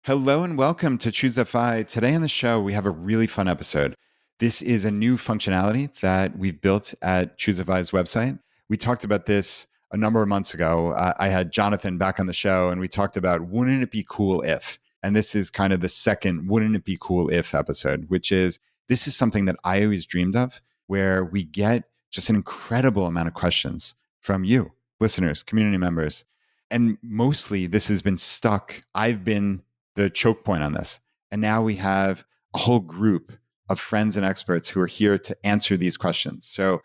Hello and welcome to ChooseFI. Today on the show, we have a really fun episode. This is a new functionality that we've built at ChooseFI's website. We talked about this a number of months ago. I had Jonathan back on the show and we talked about wouldn't it be cool if? And this is kind of the second wouldn't it be cool if episode, which is this is something that I always dreamed of, where we get just an incredible amount of questions from you, listeners, community members. And mostly this has been stuck. I've been the choke point on this. And now we have a whole group of friends and experts who are here to answer these questions. So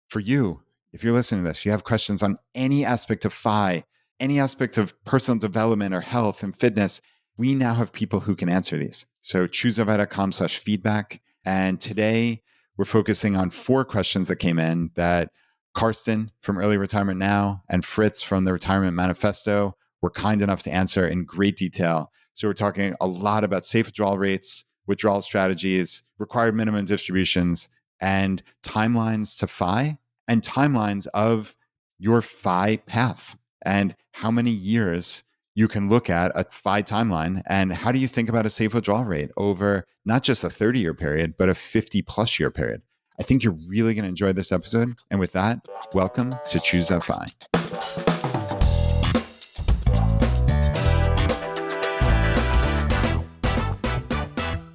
for you, if you're listening to this, you have questions on any aspect of FI, any aspect of personal development or health and fitness, we now have people who can answer these. So ChooseFI.com/feedback. And today we're focusing on 4 questions that came in that Karsten from Early Retirement Now and Fritz from the Retirement Manifesto were kind enough to answer in great detail. So we're talking a lot about safe withdrawal rates, withdrawal strategies, required minimum distributions, and timelines to FI, and timelines of your FI path, and how many years you can look at a FI timeline, and how do you think about a safe withdrawal rate over not just a 30-year period, but a 50-plus year period. I think you're really going to enjoy this episode. And with that, welcome to ChooseFI.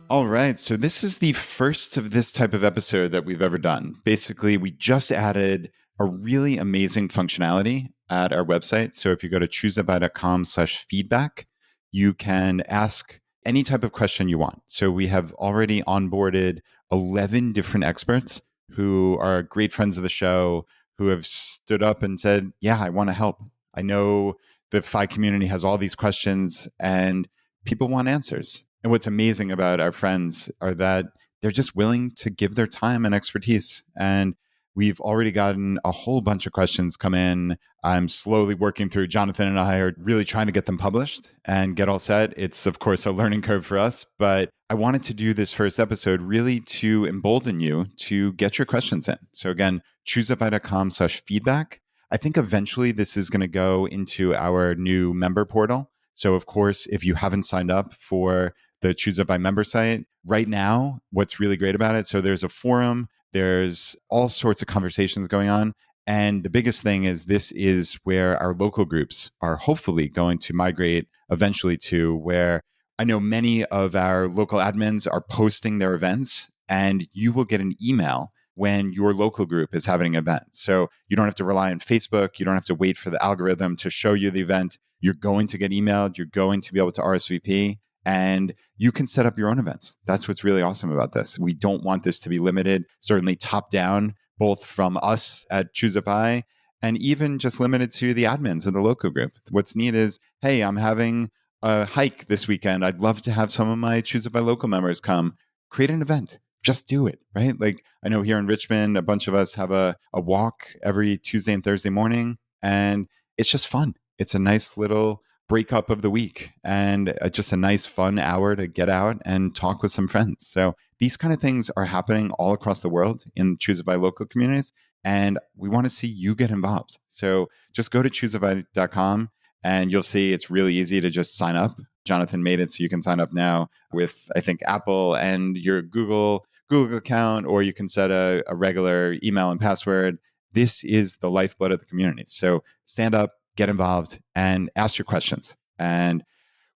All right, so this is the first of this type of episode that we've ever done. Basically, we just added a really amazing functionality at our website. So if you go to ChooseFI.com/feedback, you can ask any type of question you want. So we have already onboarded 11 different experts who are great friends of the show, who have stood up and said, yeah, I want to help. I know the FI community has all these questions and people want answers. And what's amazing about our friends are that they're just willing to give their time and expertise. And we've already gotten a whole bunch of questions come in. I'm slowly working through. Jonathan and I are really trying to get them published and get all set. It's, of course, a learning curve for us, but I wanted to do this first episode really to embolden you to get your questions in. So again, ChooseFI.com/feedback. I think eventually this is going to go into our new member portal. So of course, if you haven't signed up for the ChooseFI member site, right now, what's really great about it, so there's a forum, there's all sorts of conversations going on. And the biggest thing is this is where our local groups are hopefully going to migrate eventually to, where I know many of our local admins are posting their events, and you will get an email when your local group is having an event. So you don't have to rely on Facebook. You don't have to wait for the algorithm to show you the event. You're going to get emailed. You're going to be able to RSVP. And you can set up your own events. That's what's really awesome about this. We don't want this to be limited, certainly top down, both from us at ChooseFI and even just limited to the admins of the local group. What's neat is, hey, I'm having a hike this weekend. I'd love to have some of my ChooseFI local members come. Create an event. Just do it, right? Like I know here in Richmond, a bunch of us have a walk every Tuesday and Thursday morning, and it's just fun. It's a nice little breakup of the week and just a nice fun hour to get out and talk with some friends. So these kind of things are happening all across the world in ChooseFI local communities, and we want to see you get involved. So just go to ChooseFI.com and you'll see it's really easy to just sign up. Jonathan made it so you can sign up now with, I think, Apple and your Google account, or you can set a regular email and password. This is the lifeblood of the community. So stand up, get involved, and ask your questions. And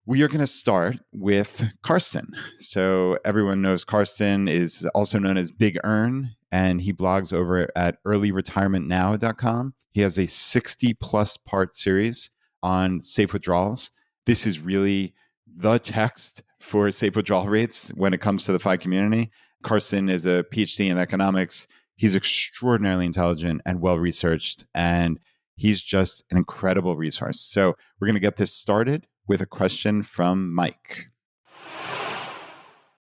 we are going to start with Karsten. So everyone knows Karsten is also known as Big Earn, and he blogs over at earlyretirementnow.com. He has a 60-plus part series on safe withdrawals. This is really the text for safe withdrawal rates when it comes to the FI community. Karsten is a PhD in economics. He's extraordinarily intelligent and well-researched, and he's just an incredible resource. So we're going to get this started with a question from Mike.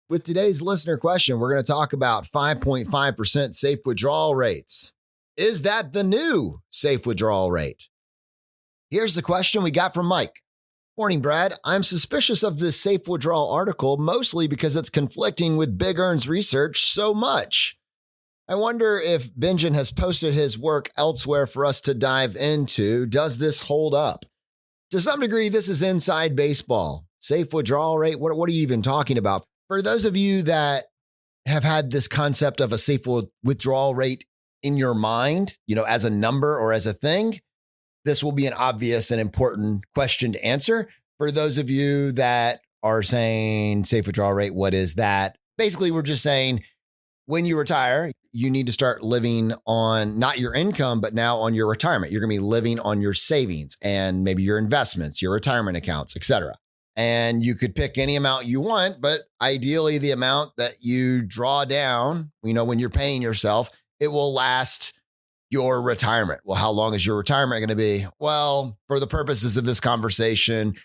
With today's listener question, we're going to talk about 5.5% safe withdrawal rates. Is that the new safe withdrawal rate? Here's the question we got from Mike. Morning, Brad. I'm suspicious of this safe withdrawal article, mostly because it's conflicting with Big Earn's research so much. I wonder if Bangan has posted his work elsewhere for us to dive into. Does this hold up? To some degree, this is inside baseball. Safe withdrawal rate, what are you even talking about? For those of you that have had this concept of a safe withdrawal rate in your mind, as a number or as a thing, this will be an obvious and important question to answer. For those of you that are saying safe withdrawal rate, what is that? Basically, we're just saying when you retire, you need to start living on not your income, but now on your retirement. You're going to be living on your savings and maybe your investments, your retirement accounts, etc. And you could pick any amount you want, but ideally the amount that you draw down, when you're paying yourself, it will last your retirement. Well, how long is your retirement going to be? Well, for the purposes of this conversation,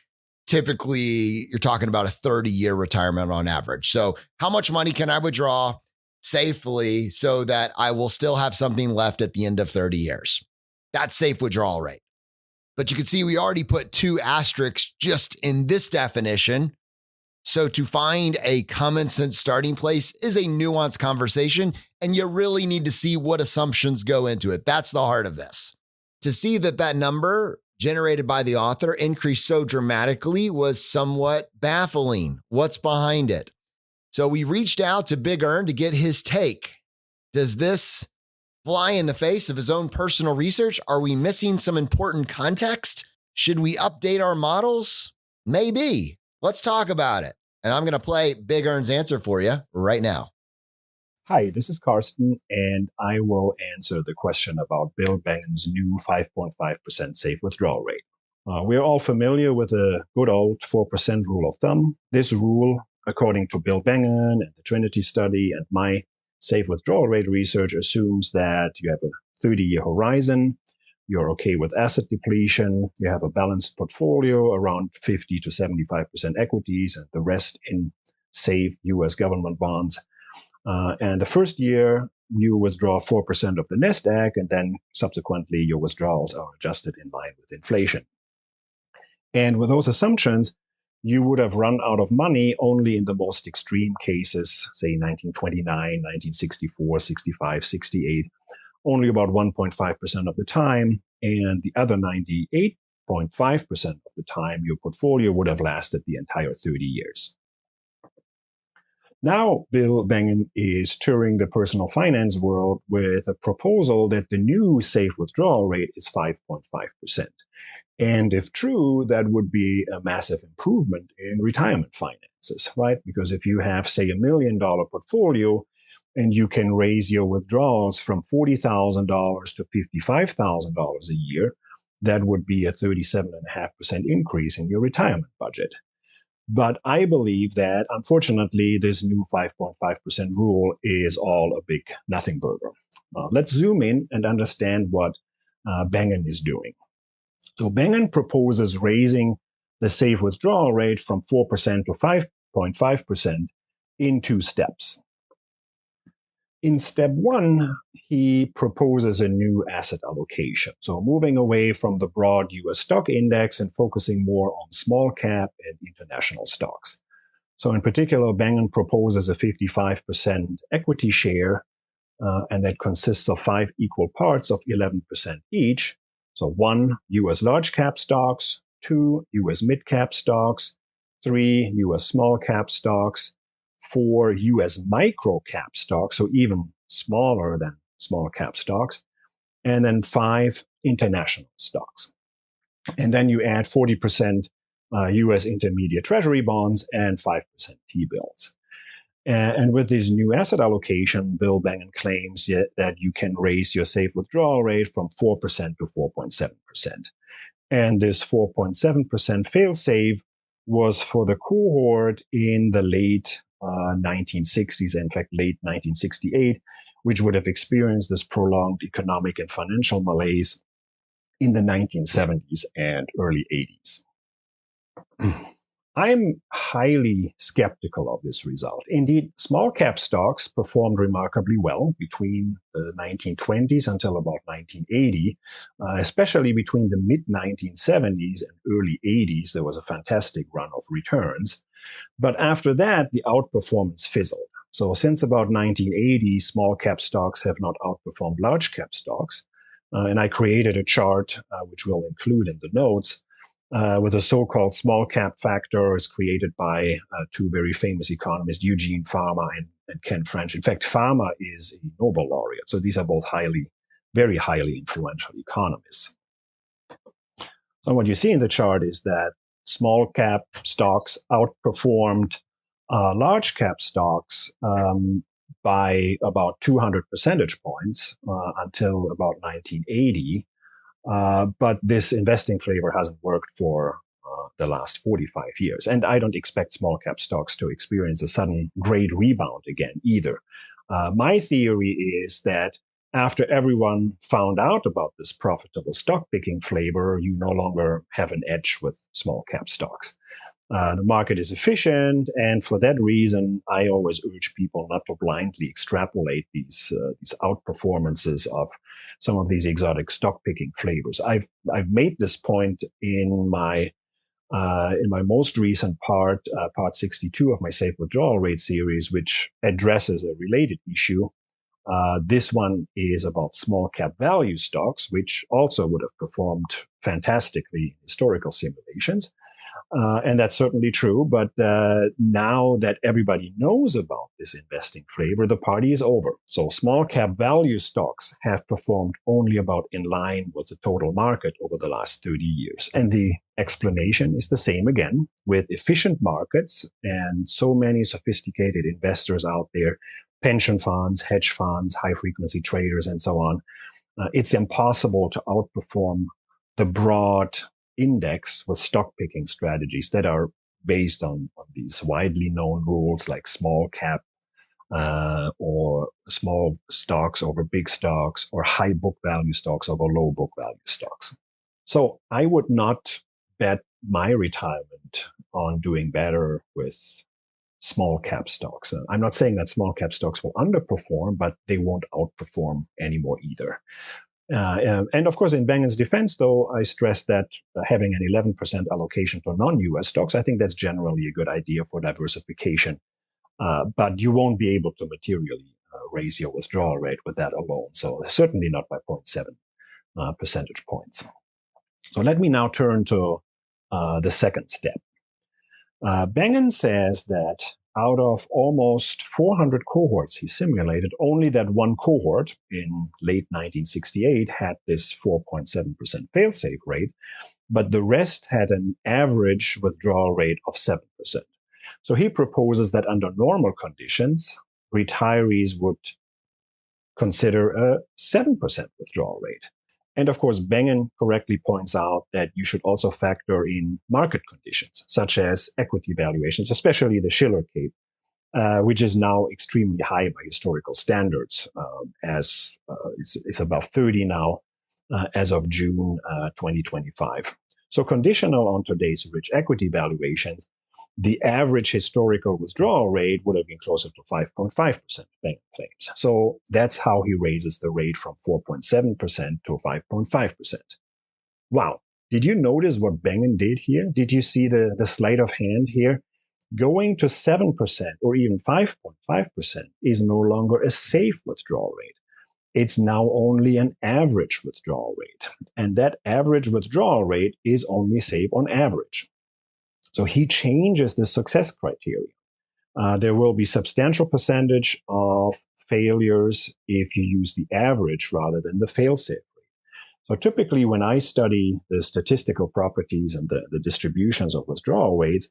typically you're talking about a 30-year retirement on average. So how much money can I withdraw safely so that I will still have something left at the end of 30 years? That's safe withdrawal rate. But you can see we already put 2 asterisks just in this definition. So to find a common sense starting place is a nuanced conversation, and you really need to see what assumptions go into it. That's the heart of this. To see that number generated by the author increased so dramatically was somewhat baffling. What's behind it? So we reached out to Big Earn to get his take. Does this fly in the face of his own personal research? Are we missing some important context? Should we update our models? Maybe. Let's talk about it. And I'm going to play Big Earn's answer for you right now. Hi, this is Karsten, and I will answer the question about Bill Bangan's new 5.5% safe withdrawal rate. We're all familiar with the good old 4% rule of thumb. This rule, according to Bill Bangan and the Trinity study and my safe withdrawal rate research, assumes that you have a 30-year horizon, you're okay with asset depletion, you have a balanced portfolio around 50 to 75% equities and the rest in safe U.S. government bonds. And the first year, you withdraw 4% of the nest egg, and then subsequently your withdrawals are adjusted in line with inflation. And with those assumptions, you would have run out of money only in the most extreme cases, say 1929, 1964, 65, 68, only about 1.5% of the time, and the other 98.5% of the time, your portfolio would have lasted the entire 30 years. Now, Bill Bangan is touring the personal finance world with a proposal that the new safe withdrawal rate is 5.5%. And if true, that would be a massive improvement in retirement finances, right? Because if you have, say, $1 million portfolio and you can raise your withdrawals from $40,000 to $55,000 a year, that would be a 37.5% increase in your retirement budget. But I believe that, unfortunately, this new 5.5% rule is all a big nothing burger. Let's zoom in and understand what Bangan is doing. So Bangan proposes raising the safe withdrawal rate from 4% to 5.5% in 2 steps. In step 1, he proposes a new asset allocation. So moving away from the broad US stock index and focusing more on small cap and international stocks. So in particular, Bangan proposes a 55% equity share, and that consists of 5 equal parts of 11% each. So 1 US large cap stocks, 2 US mid cap stocks, 3 US small cap stocks, 4 US micro cap stocks, so even smaller than small cap stocks, and then 5 international stocks. And then you add 40% US intermediate treasury bonds and 5% T-bills. And with this new asset allocation, Bill Bangan claims that you can raise your safe withdrawal rate from 4% to 4.7%. And this 4.7% fail-safe was for the cohort in the late 1960s, in fact, late 1968, which would have experienced this prolonged economic and financial malaise in the 1970s and early 80s. I'm highly skeptical of this result. Indeed, small cap stocks performed remarkably well between the 1920s until about 1980, especially between the mid-1970s and early 80s. There was a fantastic run of returns. But after that, the outperformance fizzled. So since about 1980, small cap stocks have not outperformed large cap stocks. And I created a chart, which we'll include in the notes, with a so-called small cap factor is created by two very famous economists, Eugene Farmer and Ken French. In fact, Farmer is a Nobel laureate. So these are both very highly influential economists. So what you see in the chart is that small cap stocks outperformed large cap stocks by about 200 percentage points until about 1980. But this investing flavor hasn't worked for the last 45 years. And I don't expect small cap stocks to experience a sudden great rebound again either. My theory is that after everyone found out about this profitable stock picking flavor, you no longer have an edge with small cap stocks. The market is efficient, and for that reason, I always urge people not to blindly extrapolate these outperformances of some of these exotic stock picking flavors. I've made this point in my most recent part 62 of my Safe Withdrawal Rate series, which addresses a related issue. This one is about small cap value stocks, which also would have performed fantastically in historical simulations. And that's certainly true. But now that everybody knows about this investing flavor, the party is over. So small cap value stocks have performed only about in line with the total market over the last 30 years. And the explanation is the same again. With efficient markets and so many sophisticated investors out there, pension funds, hedge funds, high frequency traders, and so on, it's impossible to outperform the broad index with stock picking strategies that are based on these widely known rules like small cap or small stocks over big stocks or high book value stocks over low book value stocks. So I would not bet my retirement on doing better with small cap stocks. I'm not saying that small cap stocks will underperform, but they won't outperform anymore either. And of course, in Bangan's defense, though, I stress that having an 11% allocation to non-US stocks, I think that's generally a good idea for diversification. But you won't be able to materially raise your withdrawal rate with that alone. So certainly not by 0.7 percentage points. So let me now turn to the second step. Bangan says that out of almost 400 cohorts he simulated, only that one cohort in late 1968 had this 4.7% fail-safe rate, but the rest had an average withdrawal rate of 7%. So he proposes that under normal conditions, retirees would consider a 7% withdrawal rate. And of course, Bangan correctly points out that you should also factor in market conditions, such as equity valuations, especially the Shiller Cape, which is now extremely high by historical standards, as it's above 30 now, as of June 2025. So conditional on today's rich equity valuations, the average historical withdrawal rate would have been closer to 5.5%, Bangan claims. So that's how he raises the rate from 4.7% to 5.5%. Wow. Did you notice what Bangan did here? Did you see the sleight of hand here? Going to 7% or even 5.5% is no longer a safe withdrawal rate. It's now only an average withdrawal rate. And that average withdrawal rate is only safe on average. So he changes the success criteria. There will be substantial percentage of failures if you use the average rather than the fail-safe rate. So typically when I study the statistical properties and the distributions of withdrawal rates,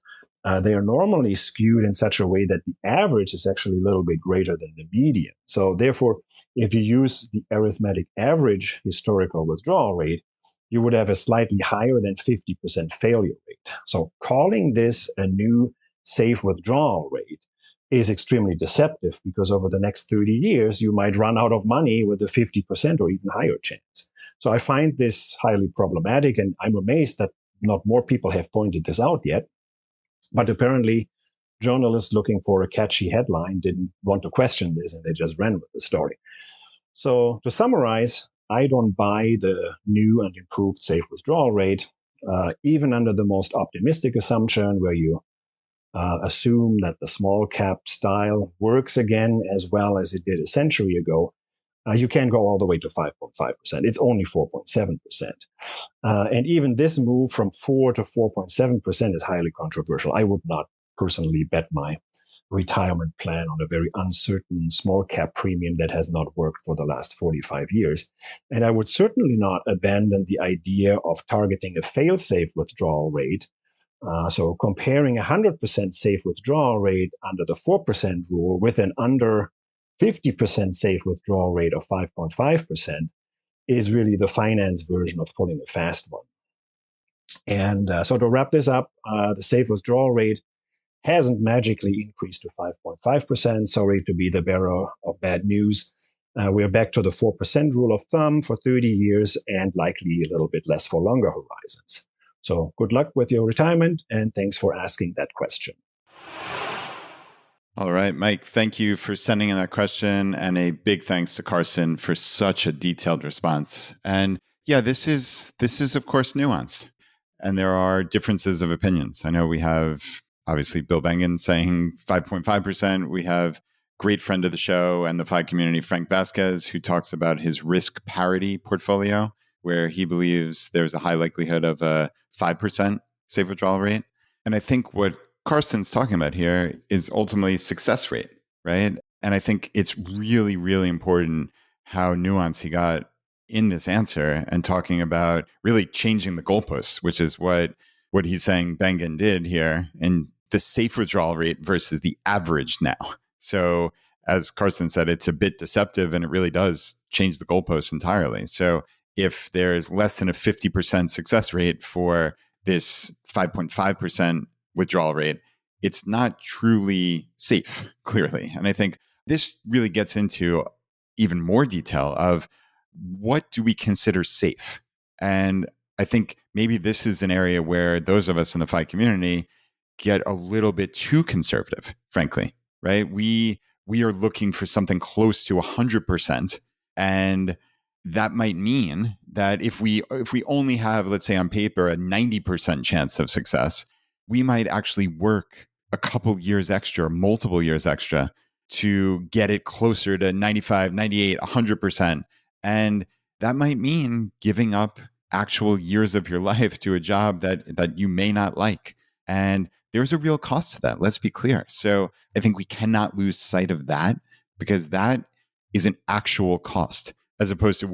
they are normally skewed in such a way that the average is actually a little bit greater than the median. So therefore, if you use the arithmetic average historical withdrawal rate, you would have a slightly higher than 50% failure rate. So calling this a new safe withdrawal rate is extremely deceptive because over the next 30 years, you might run out of money with a 50% or even higher chance. So I find this highly problematic, and I'm amazed that not more people have pointed this out yet. But apparently, journalists looking for a catchy headline didn't want to question this, and they just ran with the story. So to summarize, I don't buy the new and improved safe withdrawal rate, even under the most optimistic assumption where you assume that the small cap style works again as well as it did a century ago. You can't go all the way to 5.5%. It's only 4.7%. And even this move from 4 to 4.7% is highly controversial. I would not personally bet my retirement plan on a very uncertain small cap premium that has not worked for the last 45 years. And I would certainly not abandon the idea of targeting a fail-safe withdrawal rate. So comparing 100% safe withdrawal rate under the 4% rule with an under 50% safe withdrawal rate of 5.5% is really the finance version of pulling a fast one. And so to wrap this up, the safe withdrawal rate hasn't magically increased to 5.5%. Sorry to be the bearer of bad news. We're back to the 4% rule of thumb for 30 years and likely a little bit less for longer horizons. So good luck with your retirement, and thanks for asking that question. All right, Mike, thank you for sending in that question, and a big thanks to Karsten for such a detailed response. And yeah, this is of course nuanced, and there are differences of opinions. I know we have obviously Bill Bangan saying 5.5%. We have great friend of the show and the FI community, Frank Vasquez, who talks about his risk parity portfolio, where he believes there's a high likelihood of a 5% safe withdrawal rate. And I think what Karsten's talking about here is ultimately success rate, right? And I think it's really, really important how nuanced he got in this answer and talking about really changing the goalposts, which is what he's saying Bangan did here, and the safe withdrawal rate versus the average now. So as Karsten said, it's a bit deceptive, and it really does change the goalposts entirely. So if there's less than a 50% success rate for this 5.5% withdrawal rate, it's not truly safe, clearly. And I think this really gets into even more detail of what do we consider safe? And I think maybe this is an area where those of us in the FI community get a little bit too conservative, frankly, right? We are looking for something close to 100%. And that might mean that if we only have, let's say on paper, a 90% chance of success, we might actually work a couple years extra, multiple years extra to get it closer to 95, 98, 100%. And that might mean giving up actual years of your life to a job that you may not like. And there's a real cost to that. Let's be clear. So I think we cannot lose sight of that, because that is an actual cost, as opposed to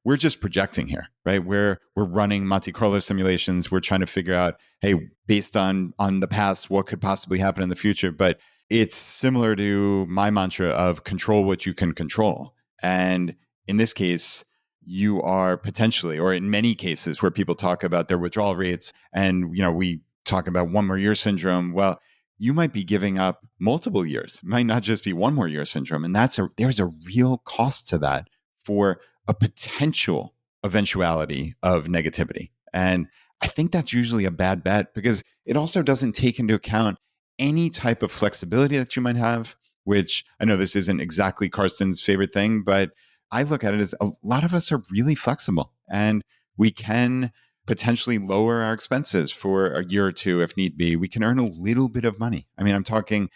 we're just projecting here, right? We're running Monte Carlo simulations. We're trying to figure out, hey, based on the past, what could possibly happen in the future. But it's similar to my mantra of control what you can control. And in this case, you are potentially, or in many cases where people talk about their withdrawal rates, and we talk about one more year syndrome. Well, you might be giving up multiple years. It might not just be one more year syndrome. And there's a real cost to that for a potential eventuality of negativity. And I think that's usually a bad bet, because it also doesn't take into account any type of flexibility that you might have, which I know this isn't exactly Karsten's favorite thing, but I look at it as a lot of us are really flexible, and we can potentially lower our expenses for a year or two if need be. We can earn a little bit of money. I mean, I'm talking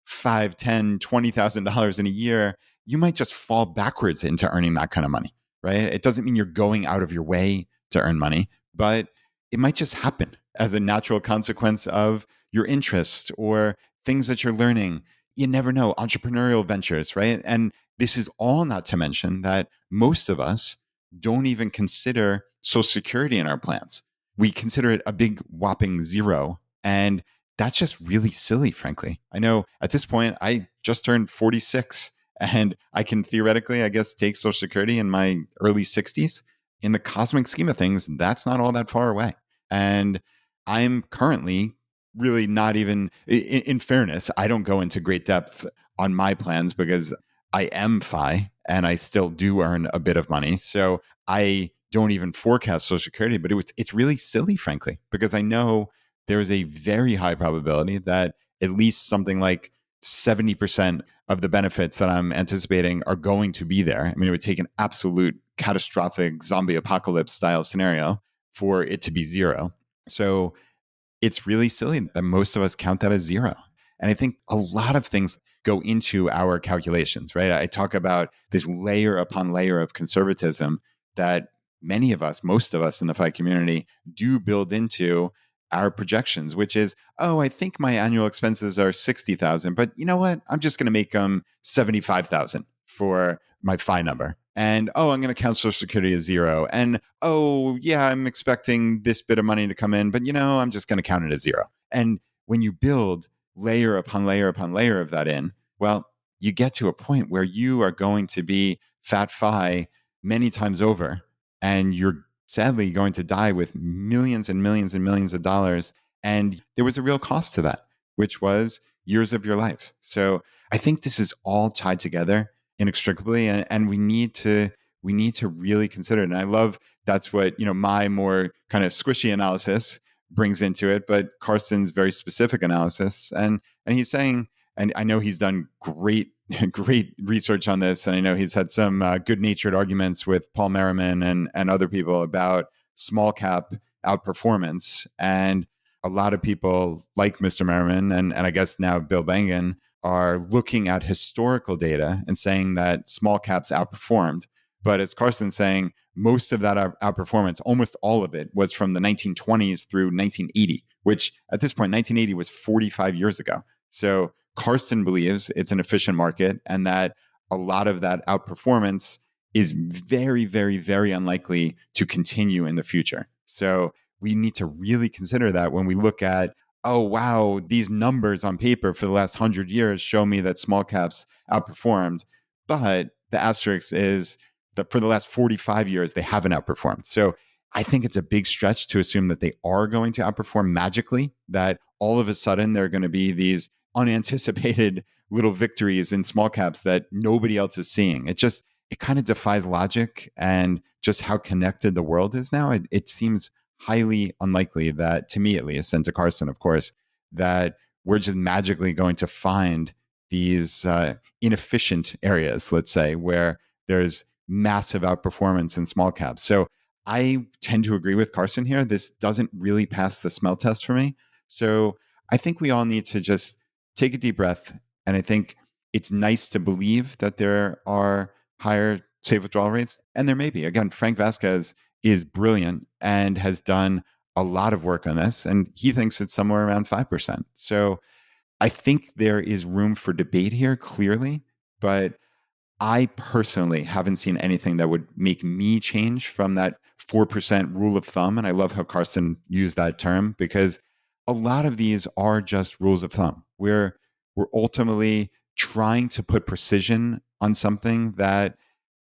$5,000, $10,000, $20,000 in a year. You might just fall backwards into earning that kind of money, right? It doesn't mean you're going out of your way to earn money, but it might just happen as a natural consequence of your interest or things that you're learning. You never know, entrepreneurial ventures, right? And this is all not to mention that most of us don't even consider Social Security in our plans. We consider it a big whopping zero. And that's just really silly, frankly. I know at this point, I just turned 46, and I can theoretically, I guess, take Social Security in my early 60s. In the cosmic scheme of things, that's not all that far away. And I'm currently really not even, in fairness, I don't go into great depth on my plans because I am FI and I still do earn a bit of money. So I don't even forecast Social Security, but it's really silly, frankly, because I know there is a very high probability that at least something like 70% of the benefits that I'm anticipating are going to be there. I mean, it would take an absolute catastrophic zombie apocalypse style scenario for it to be zero. So it's really silly that most of us count that as zero. And I think a lot of things go into our calculations, right? I talk about this layer upon layer of conservatism that many of us, most of us in the FI community do build into our projections, which is, oh, I think my annual expenses are 60,000, but you know what? I'm just going to make them 75,000 for my FI number. And oh, I'm going to count Social Security as zero. And oh, yeah, I'm expecting this bit of money to come in, but I'm just going to count it as zero. And when you build layer upon layer upon layer of that in, well, you get to a point where you are going to be fat FI many times over, and you're sadly going to die with millions and millions and millions of dollars. And there was a real cost to that, which was years of your life. So I think this is all tied together inextricably, and we need to really consider it. And I love that's what my more kind of squishy analysis brings into it, but Karsten's very specific analysis, and he's saying, and I know he's done great research on this, and I know he's had some good-natured arguments with Paul Merriman and other people about small cap outperformance. And a lot of people like Mr. Merriman and I guess now Bill Bangan are looking at historical data and saying that small caps outperformed. But as Karsten's saying, most of that outperformance, almost all of it, was from the 1920s through 1980, which at this point, 1980 was 45 years ago. So Karsten believes it's an efficient market and that a lot of that outperformance is very, very, very unlikely to continue in the future. So we need to really consider that when we look at, oh, wow, these numbers on paper for the last 100 years show me that small caps outperformed. But the asterisk is that for the last 45 years, they haven't outperformed. So I think it's a big stretch to assume that they are going to outperform magically, that all of a sudden there are going to be these unanticipated little victories in small caps that nobody else is seeing. It kind of defies logic and just how connected the world is now. It seems highly unlikely that, to me at least, and to Karsten, of course, that we're just magically going to find these inefficient areas, let's say, where there's massive outperformance in small caps. So I tend to agree with Karsten here. This doesn't really pass the smell test for me. So I think we all need to just take a deep breath. And I think it's nice to believe that there are higher safe withdrawal rates. And there may be. Again, Frank Vasquez is brilliant and has done a lot of work on this. And he thinks it's somewhere around 5%. So I think there is room for debate here, clearly. But I personally haven't seen anything that would make me change from that 4% rule of thumb. And I love how Karsten used that term, because a lot of these are just rules of thumb. We're ultimately trying to put precision on something that,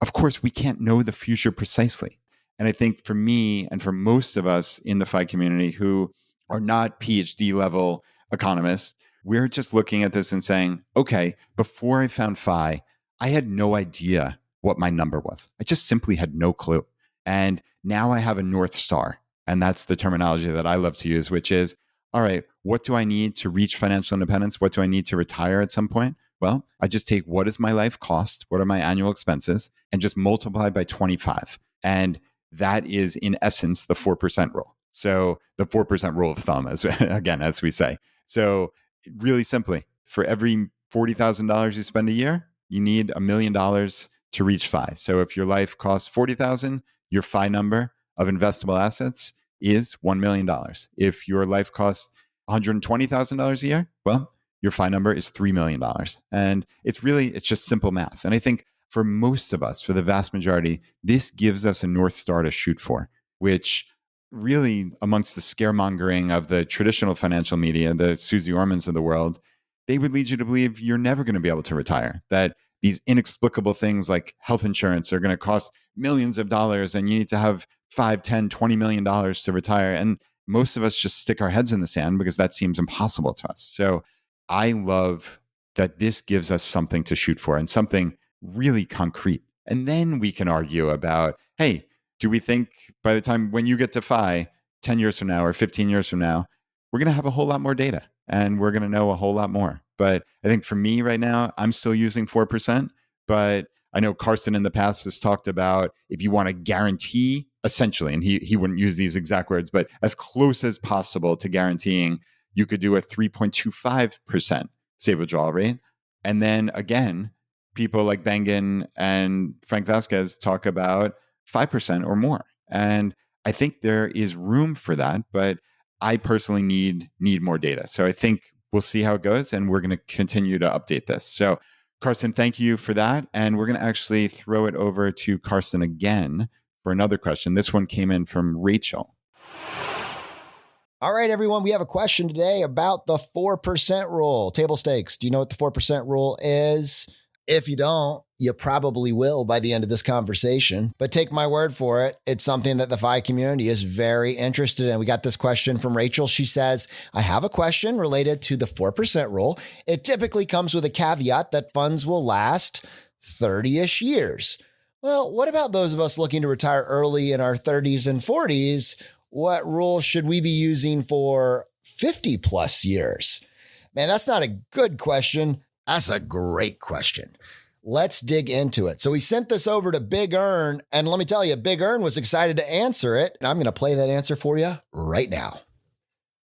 of course, we can't know the future precisely. And I think for me and for most of us in the FI community who are not PhD level economists, we're just looking at this and saying, okay, before I found FI, I had no idea what my number was. I just simply had no clue. And now I have a North Star. And that's the terminology that I love to use, which is, all right, what do I need to reach financial independence? What do I need to retire at some point? Well, I just take what is my life cost? What are my annual expenses? And just multiply by 25. And that is, in essence, the 4% rule. So the 4% rule of thumb, as we say. So really simply, for every $40,000 you spend a year, you need $1 million to reach FI. So if your life costs $40,000, your FI number of investable assets is $1 million. If your life costs $120,000 a year, well, your FI number is $3 million. And it's just simple math. And I think for most of us, for the vast majority, this gives us a North Star to shoot for, which really, amongst the scaremongering of the traditional financial media, the Susie Ormans of the world, they would lead you to believe you're never going to be able to retire, that these inexplicable things like health insurance are going to cost millions of dollars and you need to have $5, $10, $20 million to retire. And most of us just stick our heads in the sand because that seems impossible to us. So I love that this gives us something to shoot for and something really concrete. And then we can argue about, hey, do we think by the time when you get to FI 10 years from now or 15 years from now, we're going to have a whole lot more data and we're going to know a whole lot more. But I think for me right now, I'm still using 4%. But I know Karsten in the past has talked about if you want to guarantee, essentially, and he wouldn't use these exact words, but as close as possible to guaranteeing, you could do a 3.25% safe withdrawal rate. And then again, people like Bangan and Frank Vasquez talk about 5% or more. And I think there is room for that, but I personally need more data. So I think we'll see how it goes, and we're going to continue to update this. So Karsten, thank you for that. And we're going to actually throw it over to Karsten again for another question. This one came in from Rachel. All right, everyone, we have a question today about the 4% rule. Table stakes. Do you know what the 4% rule is? If you don't, you probably will by the end of this conversation. But take my word for it. It's something that the FI community is very interested in. We got this question from Rachel. She says, I have a question related to the 4% rule. It typically comes with a caveat that funds will last 30-ish years. Well, what about those of us looking to retire early in our 30s and 40s? What rule should we be using for 50 plus years? Man, that's not a good question. That's a great question. Let's dig into it. So we sent this over to Big Earn, and let me tell you, Big Earn was excited to answer it. And I'm going to play that answer for you right now.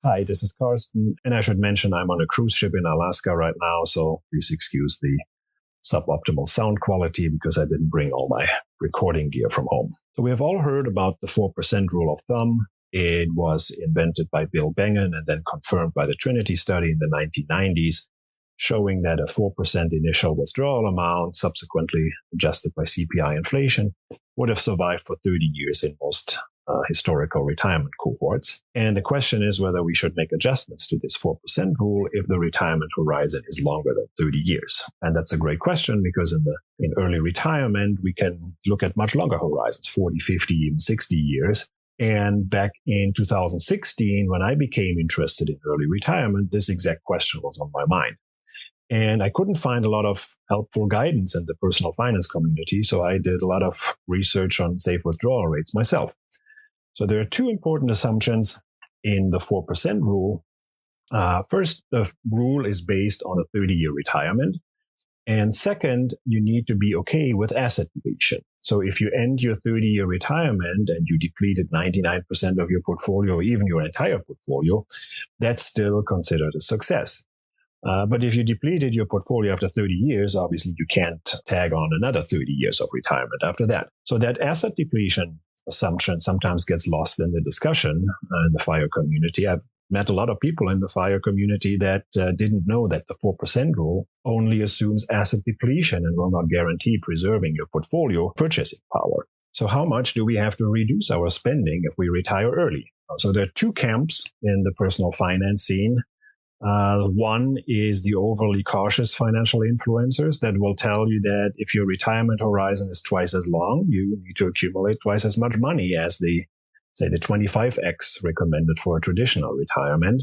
Hi, this is Karsten. And I should mention I'm on a cruise ship in Alaska right now, so please excuse the suboptimal sound quality because I didn't bring all my recording gear from home. So we have all heard about the 4% rule of thumb. It was invented by Bill Bangan and then confirmed by the Trinity study in the 1990s, showing that a 4% initial withdrawal amount, subsequently adjusted by CPI inflation, would have survived for 30 years in most historical retirement cohorts. And the question is whether we should make adjustments to this 4% rule if the retirement horizon is longer than 30 years. And that's a great question because in early retirement, we can look at much longer horizons, 40, 50, even 60 years. And back in 2016, when I became interested in early retirement, this exact question was on my mind. And I couldn't find a lot of helpful guidance in the personal finance community, so I did a lot of research on safe withdrawal rates myself. So there are two important assumptions in the 4% rule. First, the rule is based on a 30-year retirement. And second, you need to be okay with asset depletion. So if you end your 30-year retirement and you depleted 99% of your portfolio, or even your entire portfolio, that's still considered a success. But if you depleted your portfolio after 30 years, obviously you can't tag on another 30 years of retirement after that. So that asset depletion assumption sometimes gets lost in the discussion in the FIRE community. I've met a lot of people in the FIRE community that didn't know that the 4% rule only assumes asset depletion and will not guarantee preserving your portfolio purchasing power. So how much do we have to reduce our spending if we retire early? So there are two camps in the personal finance scene. One is the overly cautious financial influencers that will tell you that if your retirement horizon is twice as long, you need to accumulate twice as much money as the 25x recommended for a traditional retirement.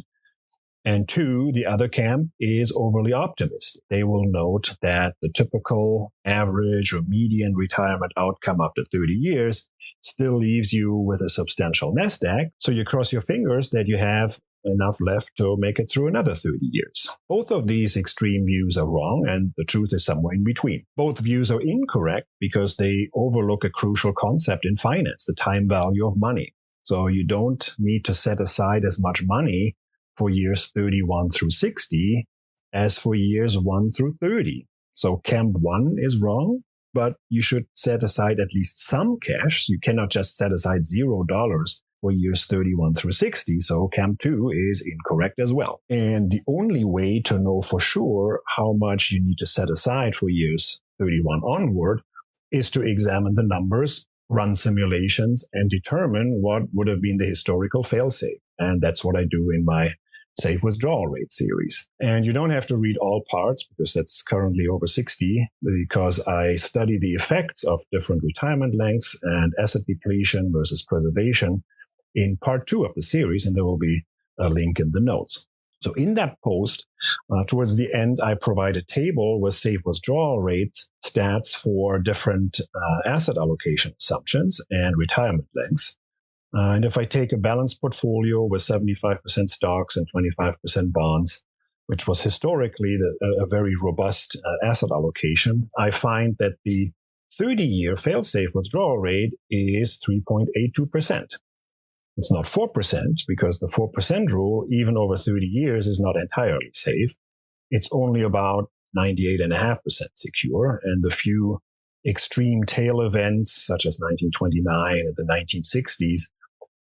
And two, the other camp is overly optimistic. They will note that the typical average or median retirement outcome after 30 years still leaves you with a substantial nest egg. So you cross your fingers that you have enough left to make it through another 30 years. Both of these extreme views are wrong, and the truth is somewhere in between. Both views are incorrect because they overlook a crucial concept in finance, the time value of money. So you don't need to set aside as much money for years 31 through 60 as for years 1 through 30. So camp 1 is wrong, but you should set aside at least some cash. You cannot just set aside $0 for years 31 through 60. So camp 2 is incorrect as well. And the only way to know for sure how much you need to set aside for years 31 onward is to examine the numbers, run simulations, and determine what would have been the historical failsafe. And that's what I do in my Safe Withdrawal Rate series. And you don't have to read all parts because that's currently over 60, because I study the effects of different retirement lengths and asset depletion versus preservation in part 2 of the series, and there will be a link in the notes. So in that post, towards the end, I provide a table with safe withdrawal rates stats for different asset allocation assumptions and retirement lengths. And if I take a balanced portfolio with 75% stocks and 25% bonds, which was historically a very robust asset allocation, I find that the 30-year fail-safe withdrawal rate is 3.82%. It's not 4% because the 4% rule, even over 30 years, is not entirely safe. it's only about 98.5% secure. And the few extreme tail events, such as 1929 and the 1960s,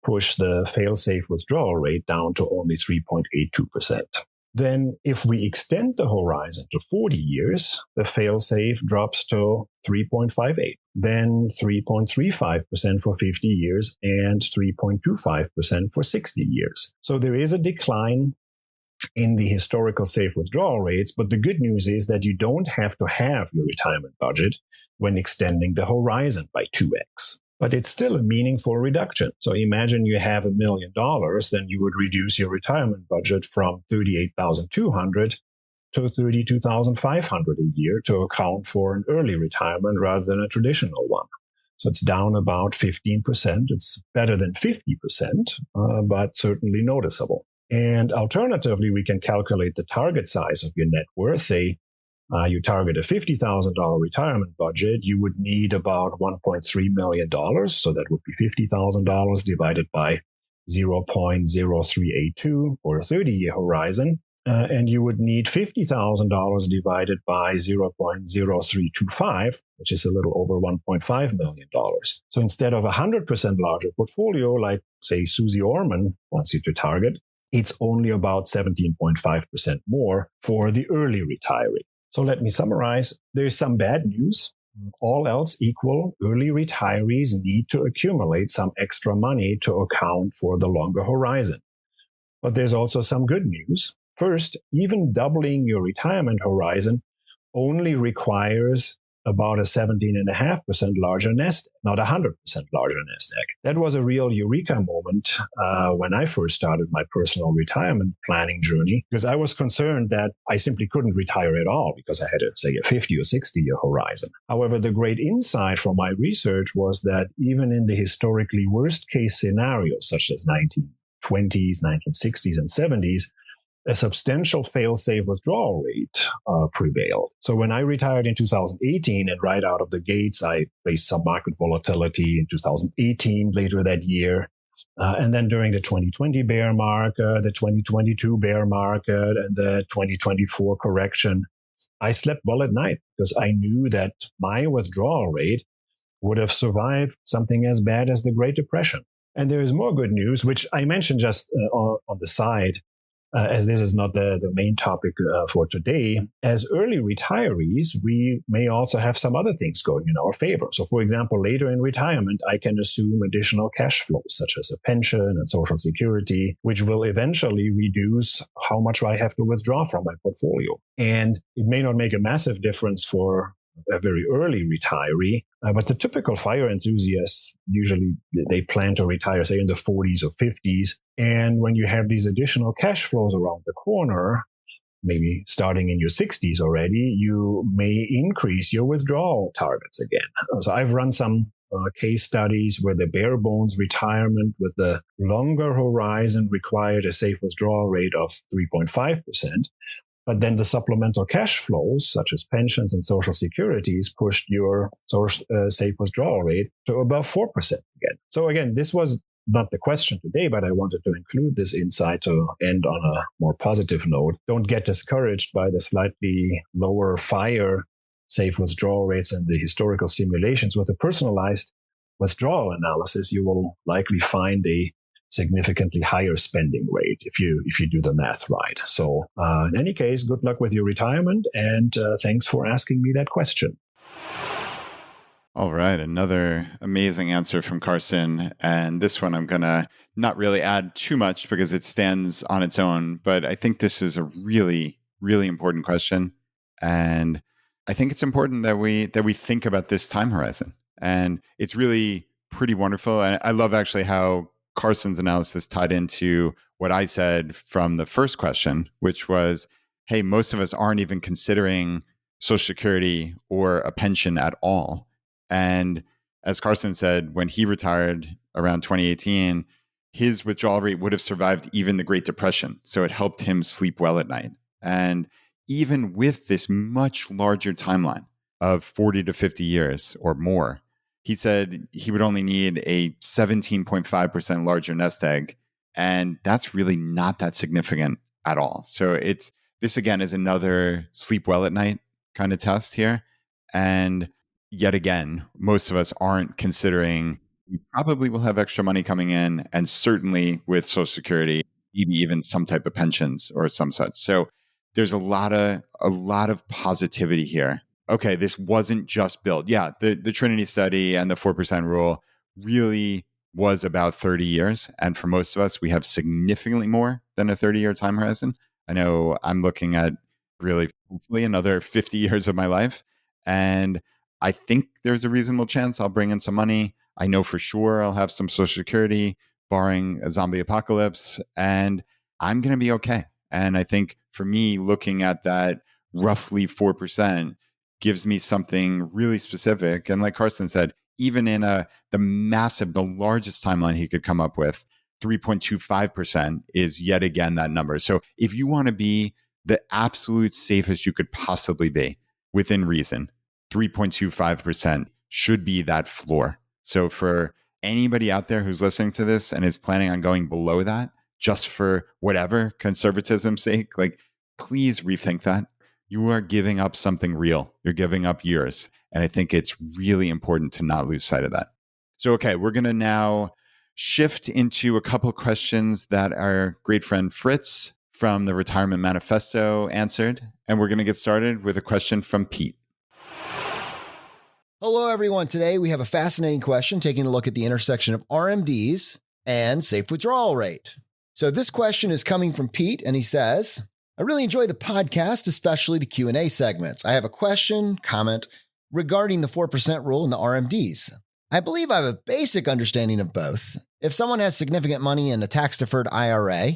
push the fail-safe withdrawal rate down to only 3.82%. Then if we extend the horizon to 40 years, the fail-safe drops to 3.58, then 3.35% for 50 years and 3.25% for 60 years. So there is a decline in the historical safe withdrawal rates, but the good news is that you don't have to have your retirement budget when extending the horizon by 2x. But it's still a meaningful reduction. So imagine you have $1 million, then you would reduce your retirement budget from $38,200 to $32,500 a year to account for an early retirement rather than a traditional one. So it's down about 15%. It's better than 50%, but certainly noticeable. And alternatively, we can calculate the target size of your net worth. Say you target a $50,000 retirement budget, you would need about $1.3 million. So that would be $50,000 divided by 0.0382 for a 30-year horizon. And you would need $50,000 divided by 0.0325, which is a little over $1.5 million. So instead of a 100% larger portfolio, like, say, Susie Orman wants you to target, it's only about 17.5% more for the early retiree. So let me summarize. There's some bad news. All else equal, early retirees need to accumulate some extra money to account for the longer horizon. But there's also some good news. First, even doubling your retirement horizon only requires about a 17.5% larger nest, not 100% larger nest egg. That was a real eureka moment when I first started my personal retirement planning journey, because I was concerned that I simply couldn't retire at all because I had, say, a 50 or 60-year horizon. However, the great insight from my research was that even in the historically worst-case scenarios, such as 1920s, 1960s, and 70s, a substantial fail-safe withdrawal rate prevailed. So when I retired in 2018, and right out of the gates, I faced some market volatility in 2018, later that year. And then during the 2020 bear market, the 2022 bear market, and the 2024 correction, I slept well at night because I knew that my withdrawal rate would have survived something as bad as the Great Depression. And there is more good news, which I mentioned just on the side, as this is not the main topic for today. As early retirees, we may also have some other things going in our favor. So, for example, later in retirement, I can assume additional cash flows, such as a pension and Social Security, which will eventually reduce how much I have to withdraw from my portfolio. And it may not make a massive difference for a very early retiree, but the typical FIRE enthusiasts, usually they plan to retire, say, in the 40s or 50s. And when you have these additional cash flows around the corner, maybe starting in your 60s already, you may increase your withdrawal targets again. So I've run some case studies where the bare bones retirement with the longer horizon required a safe withdrawal rate of 3.5%. But then the supplemental cash flows, such as pensions and Social Securities, pushed your safe withdrawal rate to above 4% again. So again, this was not the question today, but I wanted to include this insight to end on a more positive note. Don't get discouraged by the slightly lower FIRE safe withdrawal rates and the historical simulations. With a personalized withdrawal analysis, you will likely find a significantly higher spending rate if you do the math right. So in any case, good luck with your retirement, and thanks for asking me that question. All right, another amazing answer from Karsten. And this one I'm going to not really add too much because it stands on its own, but I think this is a really, really important question. And I think it's important that we think about this time horizon. And it's really pretty wonderful. And I love actually how Karsten's analysis tied into what I said from the first question, which was, hey, most of us aren't even considering Social Security or a pension at all. And as Karsten said, when he retired around 2018, his withdrawal rate would have survived even the Great Depression. So it helped him sleep well at night. And even with this much larger timeline of 40 to 50 years or more, he said he would only need a 17.5% larger nest egg. And that's really not that significant at all. So it's this again is another sleep well at night kind of test here. And yet again, most of us aren't considering we probably will have extra money coming in, and certainly with Social Security, maybe even some type of pensions or some such. So there's a lot of positivity here. Okay, this wasn't just built. Yeah, the Trinity study and the 4% rule really was about 30 years. And for most of us, we have significantly more than a 30-year time horizon. I know I'm looking at really hopefully another 50 years of my life. And I think there's a reasonable chance I'll bring in some money. I know for sure I'll have some Social Security, barring a zombie apocalypse, and I'm going to be okay. And I think for me, looking at that roughly 4% gives me something really specific. And like Karsten said, even in the largest timeline he could come up with, 3.25% is yet again that number. So if you want to be the absolute safest you could possibly be within reason, 3.25% should be that floor. So for anybody out there who's listening to this and is planning on going below that, just for whatever conservatism's sake, like, please rethink that. You are giving up something real. You're giving up years. And I think it's really important to not lose sight of that. So, okay, we're going to now shift into a couple of questions that our great friend Fritz from the Retirement Manifesto answered. And we're going to get started with a question from Pete. Hello, everyone. Today we have a fascinating question taking a look at the intersection of RMDs and safe withdrawal rate. So this question is coming from Pete, and he says, I really enjoy the podcast, especially the Q&A segments. I have a question, comment regarding the 4% rule and the RMDs. I believe I have a basic understanding of both. If someone has significant money in a tax-deferred IRA,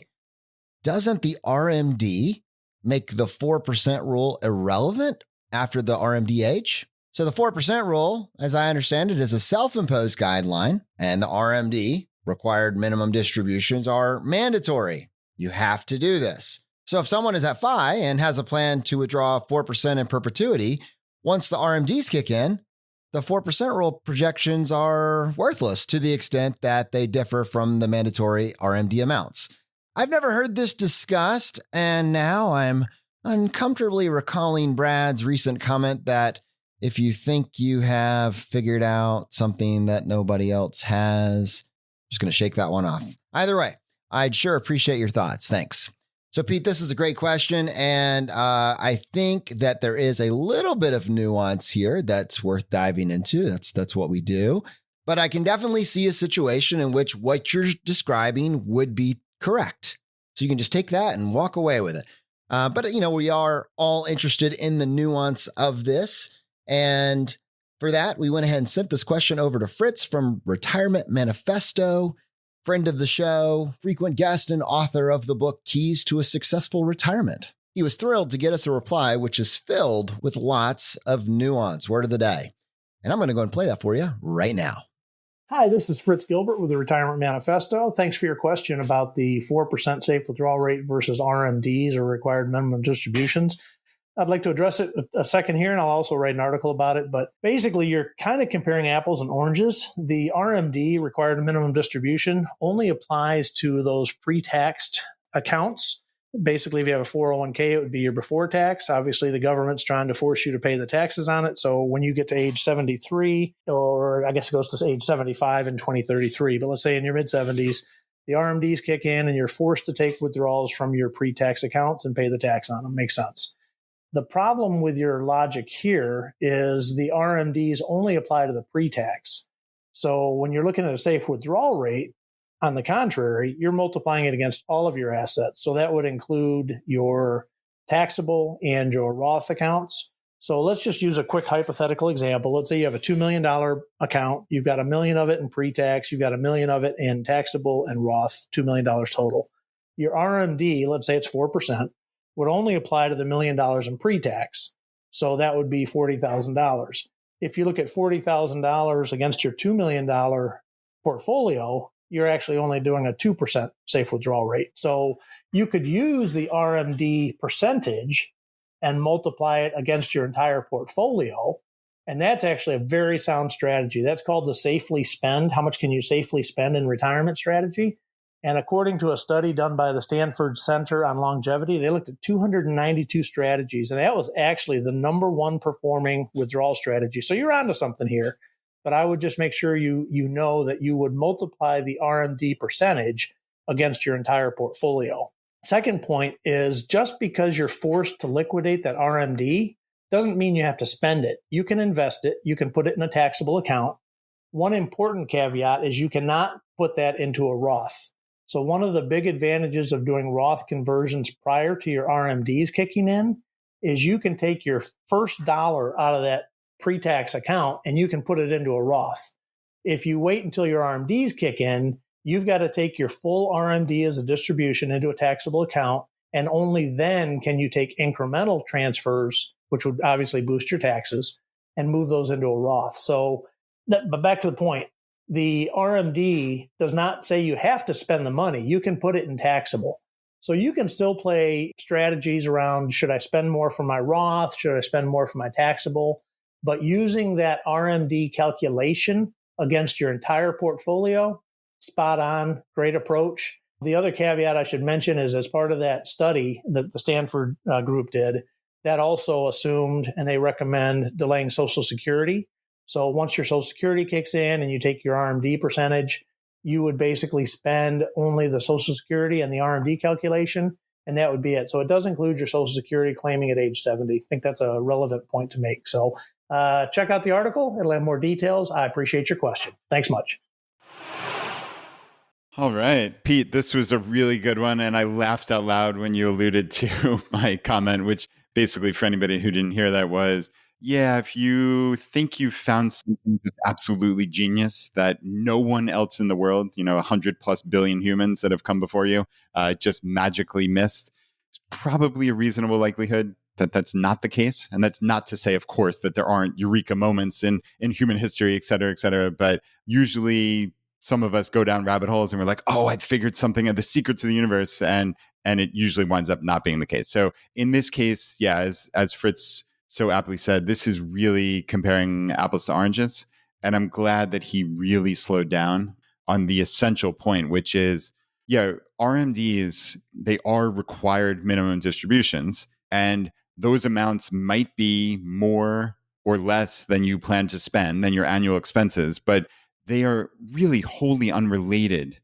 doesn't the RMD make the 4% rule irrelevant after the RMD age? So the 4% rule, as I understand it, is a self-imposed guideline, and the RMD, required minimum distributions, are mandatory. You have to do this. So if someone is at FI and has a plan to withdraw 4% in perpetuity, once the RMDs kick in, the 4% rule projections are worthless to the extent that they differ from the mandatory RMD amounts. I've never heard this discussed, and now I'm uncomfortably recalling Brad's recent comment that if you think you have figured out something that nobody else has, I'm just going to shake that one off. Either way, I'd sure appreciate your thoughts. Thanks. So, Pete, this is a great question, and I think that there is a little bit of nuance here that's worth diving into. That's what we do. But I can definitely see a situation in which what you're describing would be correct. So you can just take that and walk away with it. But, we are all interested in the nuance of this. And for that, we went ahead and sent this question over to Fritz from Retirement Manifesto, friend of the show, frequent guest, and author of the book Keys to a Successful Retirement. He was thrilled to get us a reply, which is filled with lots of nuance. Word of the day. And I'm going to go and play that for you right now. Hi, this is Fritz Gilbert with the Retirement Manifesto. Thanks for your question about the 4% safe withdrawal rate versus RMDs, or required minimum distributions. I'd like to address it a second here, and I'll also write an article about it. But basically, you're kind of comparing apples and oranges. The RMD, required minimum distribution, only applies to those pre-taxed accounts. Basically, if you have a 401k, it would be your before tax. Obviously, the government's trying to force you to pay the taxes on it. So when you get to age 73, or I guess it goes to age 75 in 2033, but let's say in your mid-70s, the RMDs kick in and you're forced to take withdrawals from your pre-tax accounts and pay the tax on them. Makes sense. The problem with your logic here is the RMDs only apply to the pre-tax. So when you're looking at a safe withdrawal rate, on the contrary, you're multiplying it against all of your assets. So that would include your taxable and your Roth accounts. So let's just use a quick hypothetical example. Let's say you have a $2 million account. You've got $1 million of it in pre-tax. You've got $1 million of it in taxable and Roth, $2 million total. Your RMD, let's say it's 4%. Would only apply to the $1 million in pre-tax. So that would be $40,000. If you look at $40,000 against your $2 million portfolio, you're actually only doing a 2% safe withdrawal rate. So you could use the RMD percentage and multiply it against your entire portfolio. And that's actually a very sound strategy. That's called the safely spend. How much can you safely spend in retirement strategy? And according to a study done by the Stanford Center on Longevity, they looked at 292 strategies, and that was actually the number one performing withdrawal strategy. So you're onto something here, but I would just make sure you know that you would multiply the RMD percentage against your entire portfolio. Second point is, just because you're forced to liquidate that RMD doesn't mean you have to spend it. You can invest it. You can put it in a taxable account. One important caveat is you cannot put that into a Roth. So one of the big advantages of doing Roth conversions prior to your RMDs kicking in is you can take your first dollar out of that pre-tax account and you can put it into a Roth. If you wait until your RMDs kick in, you've got to take your full RMD as a distribution into a taxable account, and only then can you take incremental transfers, which would obviously boost your taxes, and move those into a Roth. But back to the point, the RMD does not say you have to spend the money. You can put it in taxable. So you can still play strategies around, should I spend more for my Roth? Should I spend more for my taxable? But using that RMD calculation against your entire portfolio, spot on, great approach. The other caveat I should mention is, as part of that study that the Stanford group did, that also assumed, and they recommend, delaying Social Security. So once your Social Security kicks in and you take your RMD percentage, you would basically spend only the Social Security and the RMD calculation, and that would be it. So it does include your Social Security claiming at age 70. I think that's a relevant point to make. So check out the article. It'll have more details. I appreciate your question. Thanks much. All right, Pete, this was a really good one. And I laughed out loud when you alluded to my comment, which basically, for anybody who didn't hear that, was, yeah, if you think you've found something that's absolutely genius that no one else in the world, 100+ billion humans that have come before you, just magically missed, it's probably a reasonable likelihood that that's not the case. And that's not to say, of course, that there aren't eureka moments in human history, et cetera, but usually some of us go down rabbit holes and we're like, oh, I figured something of the secrets of the universe. And it usually winds up not being the case. So in this case, yeah, as Fritz so aptly said, this is really comparing apples to oranges. And I'm glad that he really slowed down on the essential point, which is, yeah, RMDs, they are required minimum distributions. And those amounts might be more or less than you plan to spend, than your annual expenses, but they are really wholly unrelated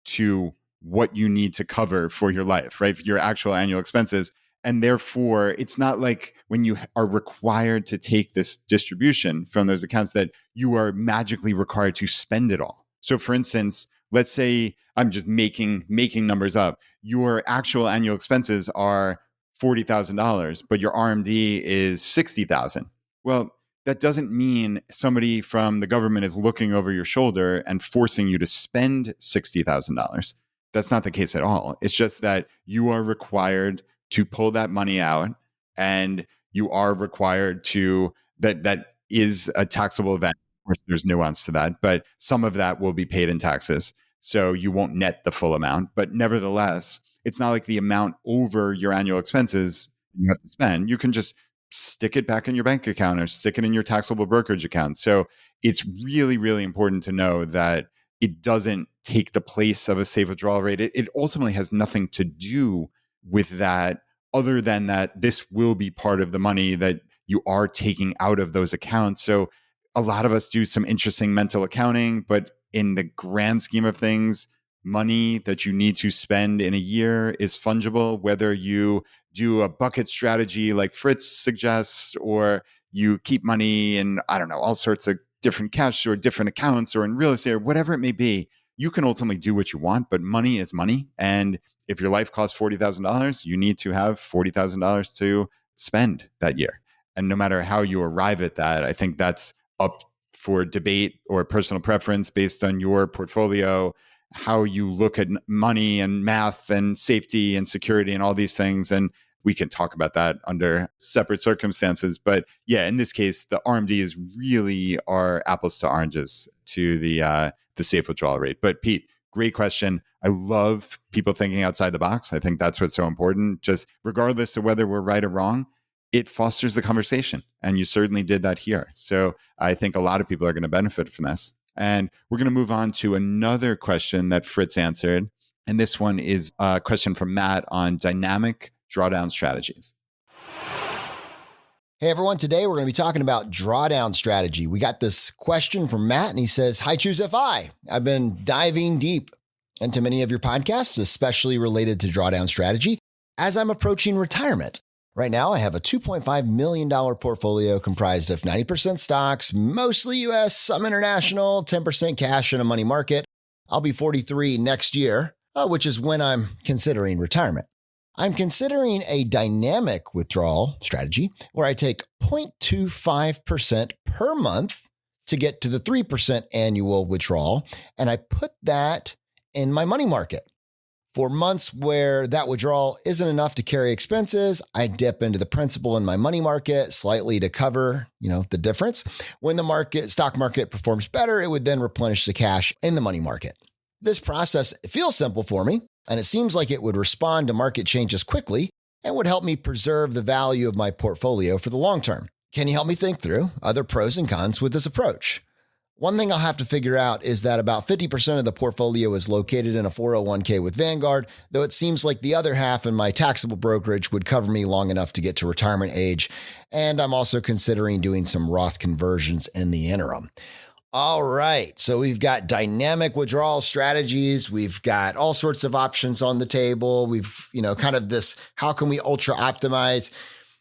to what you need to cover for your life, right? Your actual annual expenses. And therefore, it's not like when you are required to take this distribution from those accounts that you are magically required to spend it all. So for instance, let's say, I'm just making numbers up, your actual annual expenses are $40,000, but your RMD is $60,000. Well, that doesn't mean somebody from the government is looking over your shoulder and forcing you to spend $60,000. That's not the case at all. It's just that you are required to pull that money out, and you are required to, that is a taxable event. Of course, there's nuance to that, but some of that will be paid in taxes. So you won't net the full amount. But nevertheless, it's not like the amount over your annual expenses you have to spend. You can just stick it back in your bank account or stick it in your taxable brokerage account. So it's really, really important to know that it doesn't take the place of a safe withdrawal rate. It ultimately has nothing to do with that, other than that this will be part of the money that you are taking out of those accounts. So a lot of us do some interesting mental accounting, but in the grand scheme of things, money that you need to spend in a year is fungible, whether you do a bucket strategy like Fritz suggests, or you keep money in, I don't know, all sorts of different cash or different accounts or in real estate or whatever it may be. You can ultimately do what you want, but money is money. And if your life costs $40,000, you need to have $40,000 to spend that year. And no matter how you arrive at that, I think that's up for debate or personal preference based on your portfolio, how you look at money and math and safety and security and all these things. And we can talk about that under separate circumstances. But yeah, in this case, the RMDs really are apples to oranges to the safe withdrawal rate. But Pete, great question. I love people thinking outside the box. I think that's what's so important. Just regardless of whether we're right or wrong, it fosters the conversation. And you certainly did that here. So I think a lot of people are going to benefit from this. And we're going to move on to another question that Fritz answered. And this one is a question from Matt on dynamic drawdown strategies. Hey everyone, today we're going to be talking about drawdown strategy. We got this question from Matt and he says, "Hi ChooseFI. I've been diving deep into many of your podcasts, especially related to drawdown strategy, as I'm approaching retirement. Right now, I have a $2.5 million portfolio comprised of 90% stocks, mostly US, some international, 10% cash and a money market. I'll be 43 next year, which is when I'm considering retirement. I'm considering a dynamic withdrawal strategy where I take 0.25% per month to get to the 3% annual withdrawal, and I put that in my money market. For months where that withdrawal isn't enough to carry expenses, I dip into the principal in my money market slightly to cover, the difference. When the stock market performs better, it would then replenish the cash in the money market. This process feels simple for me, and it seems like it would respond to market changes quickly and would help me preserve the value of my portfolio for the long term. Can you help me think through other pros and cons with this approach? One thing I'll have to figure out is that about 50% of the portfolio is located in a 401k with Vanguard, though it seems like the other half in my taxable brokerage would cover me long enough to get to retirement age. And I'm also considering doing some Roth conversions in the interim. All right, so we've got dynamic withdrawal strategies. We've got all sorts of options on the table. We've, kind of this, how can we ultra optimize?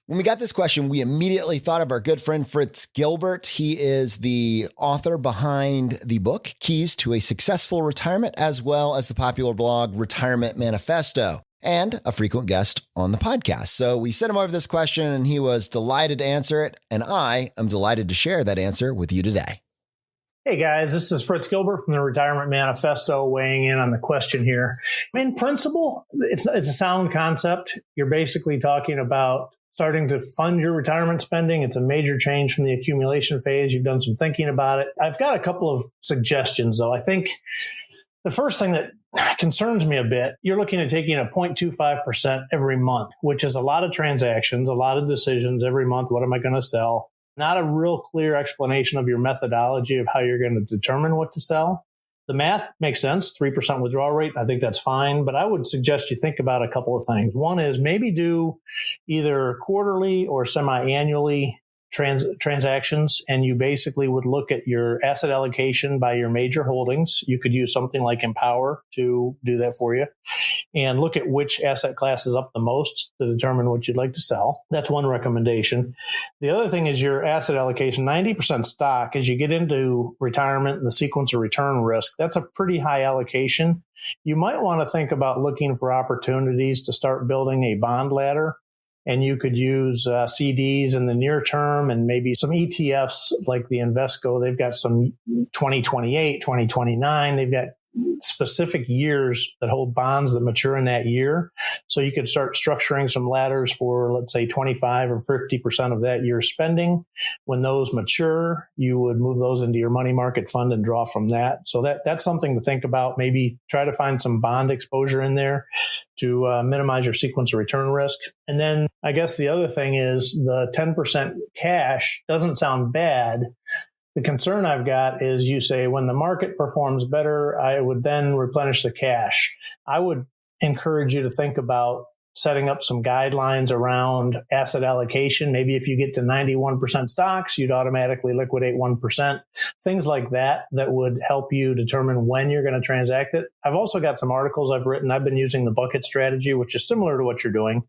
When we got this question, we immediately thought of our good friend Fritz Gilbert. He is the author behind the book, Keys to a Successful Retirement, as well as the popular blog, Retirement Manifesto, and a frequent guest on the podcast. So we sent him over this question and he was delighted to answer it. And I am delighted to share that answer with you today. Hey guys, this is Fritz Gilbert from the Retirement Manifesto weighing in on the question here. In principle, it's a sound concept. You're basically talking about starting to fund your retirement spending. It's a major change from the accumulation phase. You've done some thinking about it. I've got a couple of suggestions, though. I think the first thing that concerns me a bit, you're looking at taking a 0.25% every month, which is a lot of transactions, a lot of decisions every month. What am I going to sell? Not a real clear explanation of your methodology of how you're going to determine what to sell. The math makes sense, 3% withdrawal rate. I think that's fine, but I would suggest you think about a couple of things. One is maybe do either quarterly or semi-annually transactions, and you basically would look at your asset allocation by your major holdings. You could use something like Empower to do that for you and look at which asset class is up the most to determine what you'd like to sell. That's one recommendation. The other thing is your asset allocation, 90% stock. As you get into retirement and the sequence of return risk, that's a pretty high allocation. You might want to think about looking for opportunities to start building a bond ladder. And you could use CDs in the near term and maybe some ETFs like the Invesco. They've got some 2028, 2029. They've got specific years that hold bonds that mature in that year. So you could start structuring some ladders for, let's say, 25 or 50% of that year's spending. When those mature, you would move those into your money market fund and draw from that. So that's something to think about. Maybe try to find some bond exposure in there to minimize your sequence of return risk. And then I guess the other thing is the 10% cash doesn't sound bad. The concern I've got is you say when the market performs better, I would then replenish the cash. I would encourage you to think about setting up some guidelines around asset allocation. Maybe if you get to 91% stocks, you'd automatically liquidate 1%. Things like that would help you determine when you're going to transact it. I've also got some articles I've written. I've been using the bucket strategy, which is similar to what you're doing.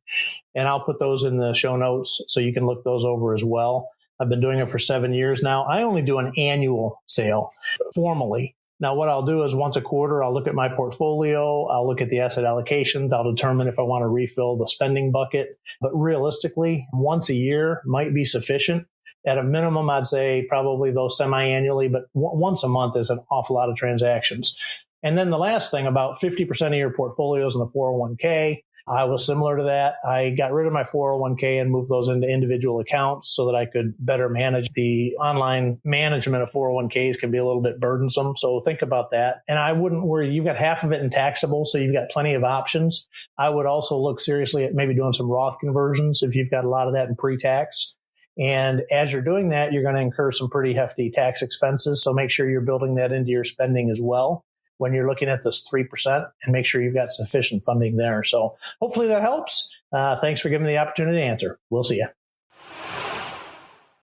And I'll put those in the show notes so you can look those over as well. I've been doing it for 7 years now. I only do an annual sale formally. Now, what I'll do is once a quarter, I'll look at my portfolio. I'll look at the asset allocations. I'll determine if I want to refill the spending bucket. But realistically, once a year might be sufficient. At a minimum, I'd say probably those semi-annually, but once a month is an awful lot of transactions. And then the last thing, about 50% of your portfolios in the 401k. I was similar to that. I got rid of my 401k and moved those into individual accounts so that I could better manage. The online management of 401ks can be a little bit burdensome. So think about that. And I wouldn't worry. You've got half of it in taxable, so you've got plenty of options. I would also look seriously at maybe doing some Roth conversions if you've got a lot of that in pre-tax. And as you're doing that, you're going to incur some pretty hefty tax expenses. So make sure you're building that into your spending as well. when you're looking at this 3% and make sure you've got sufficient funding there. So hopefully that helps. Thanks for giving me the opportunity to answer. We'll see you.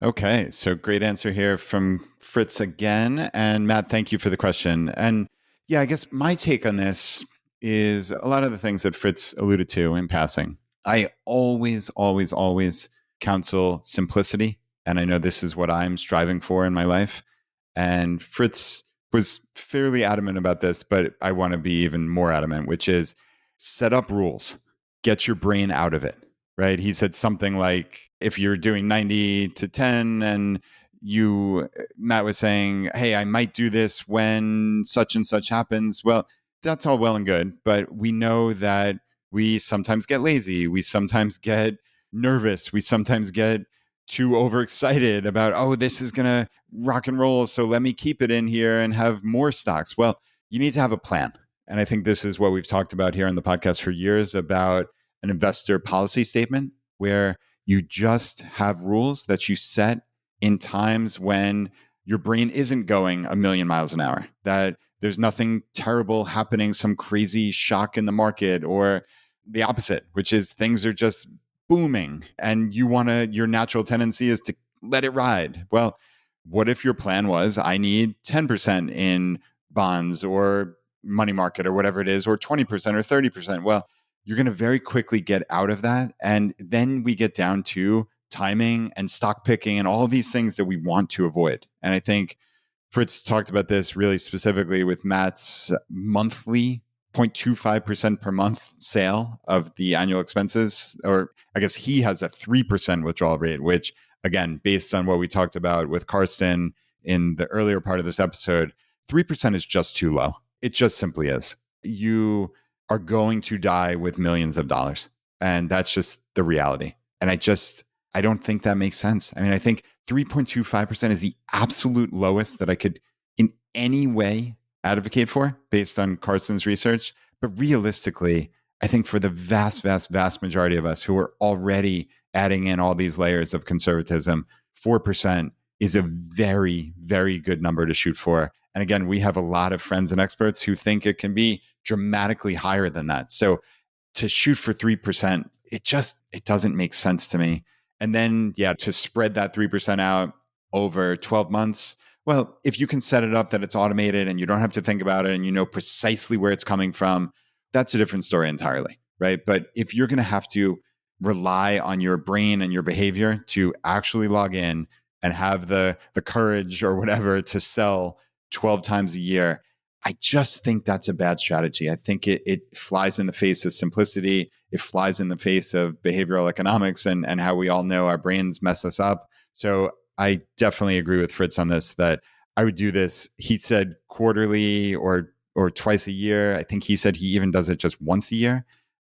Okay, so great answer here from Fritz again. And Matt, thank you for the question. And yeah, I guess my take on this is a lot of the things that Fritz alluded to in passing. I always counsel simplicity. And I know this is what I'm striving for in my life. And Fritz was fairly adamant about this, but I want to be even more adamant, which is set up rules, get your brain out of it, right? He said something like, if you're doing 90 to 10 and Matt was saying, hey, I might do this when such and such happens. Well, that's all well and good, but we know that we sometimes get lazy. We sometimes get nervous. We sometimes get too overexcited about, oh, this is going to rock and roll, so let me keep it in here and have more stocks. Well, you need to have a plan. And I think this is what we've talked about here on the podcast for years about an investor policy statement where you just have rules that you set in times when your brain isn't going a million miles an hour, that there's nothing terrible happening, some crazy shock in the market, or the opposite, which is things are just booming and your natural tendency is to let it ride. Well, what if your plan was, I need 10% in bonds or money market or whatever it is, or 20% or 30%? Well, you're going to very quickly get out of that. And then we get down to timing and stock picking and all these things that we want to avoid. And I think Fritz talked about this really specifically with Matt's monthly 0.25% per month sale of the annual expenses, or I guess he has a 3% withdrawal rate, which again, based on what we talked about with Karsten in the earlier part of this episode, 3% is just too low. It just simply is. You are going to die with millions of dollars. And that's just the reality. And I don't think that makes sense. I mean, I think 3.25% is the absolute lowest that I could in any way advocate for based on Karsten's research. But realistically, I think for the vast majority of us who are already adding in all these layers of conservatism, 4% is a very, very good number to shoot for. And again, we have a lot of friends and experts who think it can be dramatically higher than that. So to shoot for 3%, it doesn't make sense to me. And then, to spread that 3% out over 12 months, well, if you can set it up that it's automated and you don't have to think about it and you know precisely where it's coming from, that's a different story entirely, right? But if you're going to have to rely on your brain and your behavior to actually log in and have the courage or whatever to sell 12 times a year, I just think that's a bad strategy. I think it flies in the face of simplicity. It flies in the face of behavioral economics and how we all know our brains mess us up. So I definitely agree with Fritz on this, that I would do this. He said quarterly or twice a year. I think he said he even does it just once a year.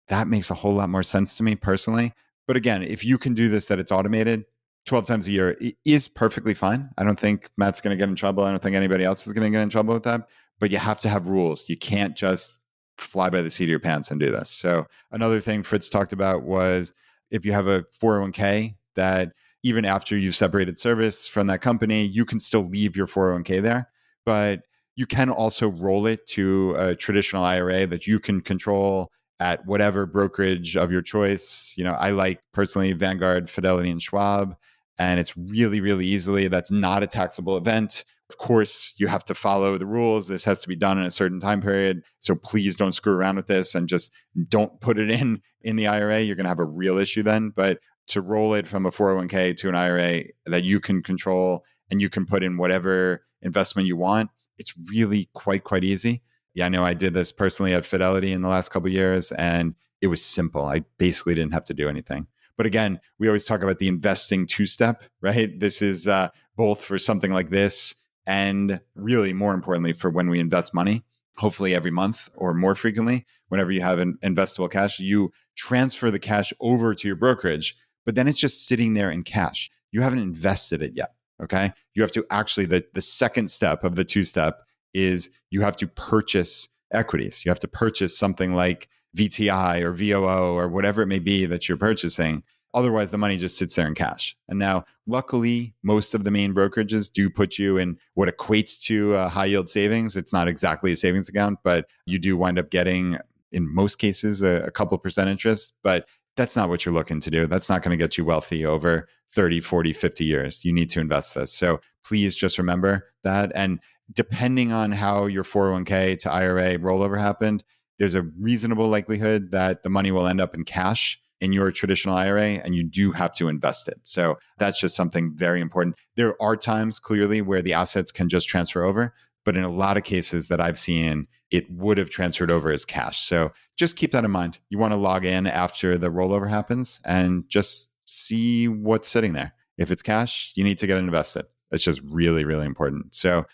That makes a whole lot more sense to me personally. But again, if you can do this, that it's automated 12 times a year, it is perfectly fine. I don't think Matt's going to get in trouble. I don't think anybody else is going to get in trouble with that. But you have to have rules. You can't just fly by the seat of your pants and do this. So another thing Fritz talked about was if you have a 401k that even after you've separated service from that company, you can still leave your 401k there, but you can also roll it to a traditional IRA that you can control at whatever brokerage of your choice. You know, I like personally Vanguard, Fidelity, and Schwab, and it's really, really easily. That's not a taxable event. Of course, you have to follow the rules. This has to be done in a certain time period. So please don't screw around with this and just don't put it in the IRA. You're going to have a real issue then. But to roll it from a 401k to an IRA that you can control and you can put in whatever investment you want, it's really quite easy. Yeah, I know I did this personally at Fidelity in the last couple of years, and it was simple. I basically didn't have to do anything. But again, we always talk about the investing two-step, right? This is both for something like this and really more importantly for when we invest money, hopefully every month or more frequently. Whenever you have an investable cash, you transfer the cash over to your brokerage, but then it's just sitting there in cash. You haven't invested it yet, okay? You have to actually, the second step of the two-step is you have to purchase equities. You have to purchase something like VTI or VOO or whatever it may be that you're purchasing. Otherwise, the money just sits there in cash. And now, luckily, most of the main brokerages do put you in what equates to a high yield savings. It's not exactly a savings account, but you do wind up getting, in most cases, a couple percent interest. But that's not what you're looking to do. That's not going to get you wealthy over 30, 40, 50 years. You need to invest this. So please just remember that. And depending on how your 401k to IRA rollover happened, there's a reasonable likelihood that the money will end up in cash in your traditional IRA, and you do have to invest it. So that's just something very important. There are times clearly where the assets can just transfer over, but in a lot of cases that I've seen, it would have transferred over as cash. So just keep that in mind. You want to log in after the rollover happens and just see what's sitting there. If it's cash, you need to get it invested. It's just really, really important. So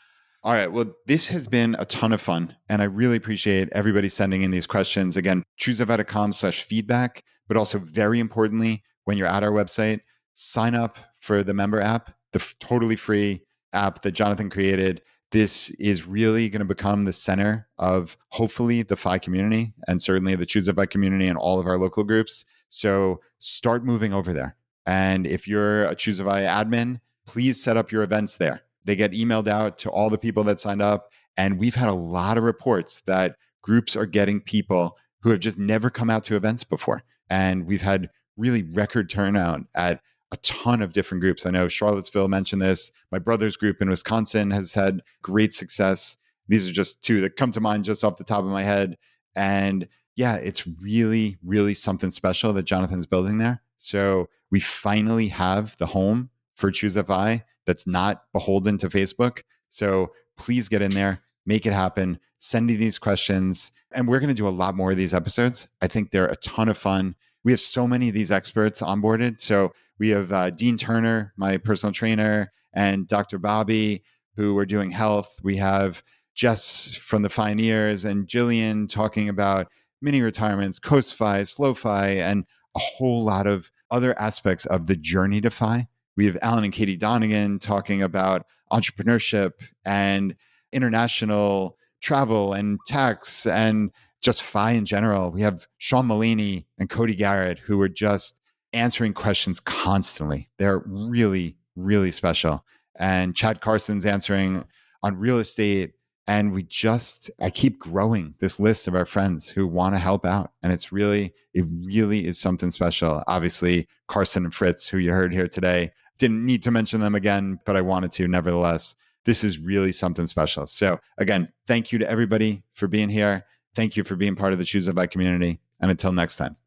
all right. Well, this has been a ton of fun, and I really appreciate everybody sending in these questions. Again, ChooseFI.com/feedback, but also very importantly, when you're at our website, sign up for the member app, the totally free app that Jonathan created. This is really going to become the center of hopefully the FI community and certainly the ChooseFI community and all of our local groups. So start moving over there. And if you're a ChooseFI admin, please set up your events there. They get emailed out to all the people that signed up. And we've had a lot of reports that groups are getting people who have just never come out to events before. And we've had really record turnout at a ton of different groups. I know Charlottesville mentioned this. My brother's group in Wisconsin has had great success. These are just two that come to mind just off the top of my head. And yeah, it's really, really something special that Jonathan's building there. So we finally have the home for ChooseFI that's not beholden to Facebook. So please get in there, make it happen, send me these questions. And we're going to do a lot more of these episodes. I think they're a ton of fun. We have so many of these experts onboarded. So we have Dean Turner, my personal trainer, and Dr. Bobby, who are doing health. We have Jess from the Pioneers and Jillian talking about mini retirements, ChooseFI, SlowFi, and a whole lot of other aspects of the journey to FI. We have Alan and Katie Donegan talking about entrepreneurship and international travel and tax and just FI in general. We have Sean Mullaney and Cody Garrett, who are just answering questions constantly. They're really, really special. And Chad Carson's answering on real estate. And I keep growing this list of our friends who want to help out. And it really is something special. Obviously, Karsten and Fritz, who you heard here today, didn't need to mention them again, but I wanted to nevertheless. This is really something special. So again, thank you to everybody for being here. Thank you for being part of the ChooseFI community. And until next time.